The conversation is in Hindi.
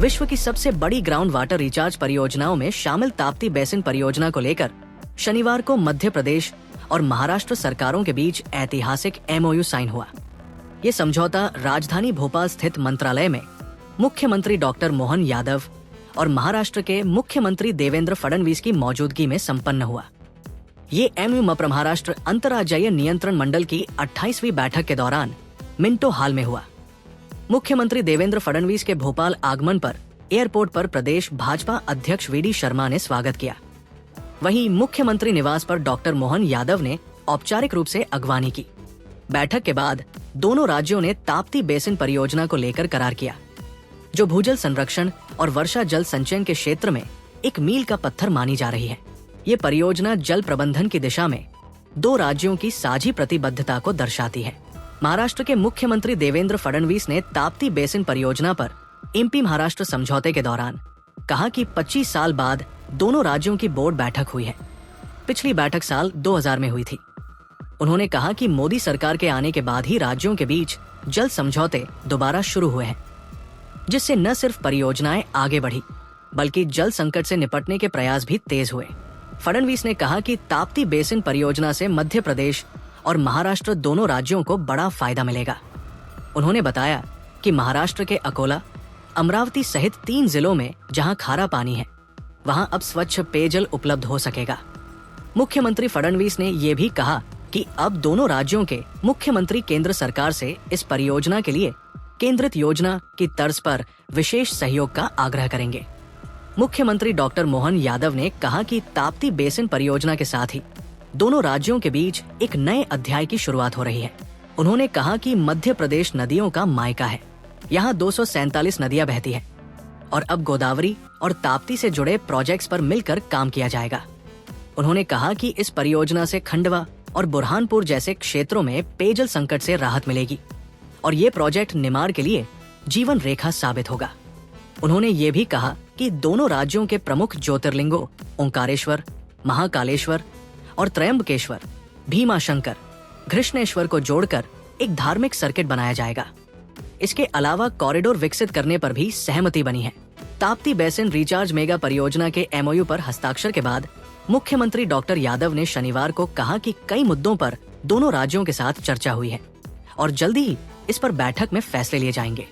विश्व की सबसे बड़ी ग्राउंड वाटर रिचार्ज परियोजनाओं में शामिल ताप्ती बेसिन परियोजना को लेकर शनिवार को मध्य प्रदेश और महाराष्ट्र सरकारों के बीच ऐतिहासिक MOU साइन हुआ। ये समझौता राजधानी भोपाल स्थित मंत्रालय में मुख्यमंत्री डॉक्टर मोहन यादव और महाराष्ट्र के मुख्यमंत्री देवेंद्र फडणवीस की मौजूदगी में संपन्न हुआ। ये MOU महाराष्ट्र अंतर्राज्यीय नियंत्रण मंडल की 28वीं बैठक के दौरान मिंटो हॉल में हुआ। मुख्यमंत्री देवेंद्र फडणवीस के भोपाल आगमन पर एयरपोर्ट पर प्रदेश भाजपा अध्यक्ष VD शर्मा ने स्वागत किया। वहीं मुख्यमंत्री निवास पर डॉक्टर मोहन यादव ने औपचारिक रूप से अगवानी की। बैठक के बाद दोनों राज्यों ने ताप्ती बेसिन परियोजना को लेकर करार किया, जो भूजल संरक्षण और वर्षा जल संचयन के क्षेत्र में एक मील का पत्थर मानी जा रही है। ये परियोजना जल प्रबंधन की दिशा में दो राज्यों की साझी प्रतिबद्धता को दर्शाती है। महाराष्ट्र के मुख्यमंत्री देवेंद्र फडणवीस ने ताप्ती बेसिन परियोजना पर MP महाराष्ट्र समझौते के दौरान कहा कि 25 साल बाद दोनों राज्यों की बोर्ड बैठक हुई है। पिछली बैठक साल 2000 में हुई थी। उन्होंने कहा कि मोदी सरकार के आने के बाद ही राज्यों के बीच जल समझौते दोबारा शुरू हुए हैं, जिससे न सिर्फ परियोजनाएं आगे बढ़ी बल्कि जल संकट से निपटने के प्रयास भी तेज हुए। फडणवीस ने कहा कि ताप्ती बेसिन परियोजना से मध्य प्रदेश और महाराष्ट्र दोनों राज्यों को बड़ा फायदा मिलेगा। उन्होंने बताया कि महाराष्ट्र के अकोला, अमरावती सहित 3 जिलों में जहां खारा पानी है, वहां अब स्वच्छ पेयजल उपलब्ध हो सकेगा। मुख्यमंत्री फडणवीस ने ये भी कहा कि अब दोनों राज्यों के मुख्यमंत्री केंद्र सरकार से इस परियोजना के लिए केंद्रित योजना की तर्ज पर विशेष सहयोग का आग्रह करेंगे। मुख्यमंत्री डॉक्टर मोहन यादव ने कहा कि ताप्ती बेसिन परियोजना के साथ ही दोनों राज्यों के बीच एक नए अध्याय की शुरुआत हो रही है। उन्होंने कहा कि मध्य प्रदेश नदियों का मायका है। यहाँ 247 नदियां बहती हैं और अब गोदावरी और ताप्ती से जुड़े प्रोजेक्ट्स पर मिलकर काम किया जाएगा। उन्होंने कहा कि इस परियोजना से खंडवा और बुरहानपुर जैसे क्षेत्रों में पेयजल संकट से राहत मिलेगी और ये प्रोजेक्ट निमाड़ के लिए जीवन रेखा साबित होगा। उन्होंने ये भी कहा कि दोनों राज्यों के प्रमुख ज्योतिर्लिंगों ओंकारेश्वर, महाकालेश्वर और त्रयंबकेश्वर, भीमाशंकर, घृष्णेश्वर को जोड़कर एक धार्मिक सर्किट बनाया जाएगा। इसके अलावा कॉरिडोर विकसित करने पर भी सहमति बनी है। ताप्ती बेसिन रिचार्ज मेगा परियोजना के MOU पर हस्ताक्षर के बाद मुख्यमंत्री डॉक्टर यादव ने शनिवार को कहा कि कई मुद्दों पर दोनों राज्यों के साथ चर्चा हुई है और जल्दी ही इस पर बैठक में फैसले लिए जाएंगे।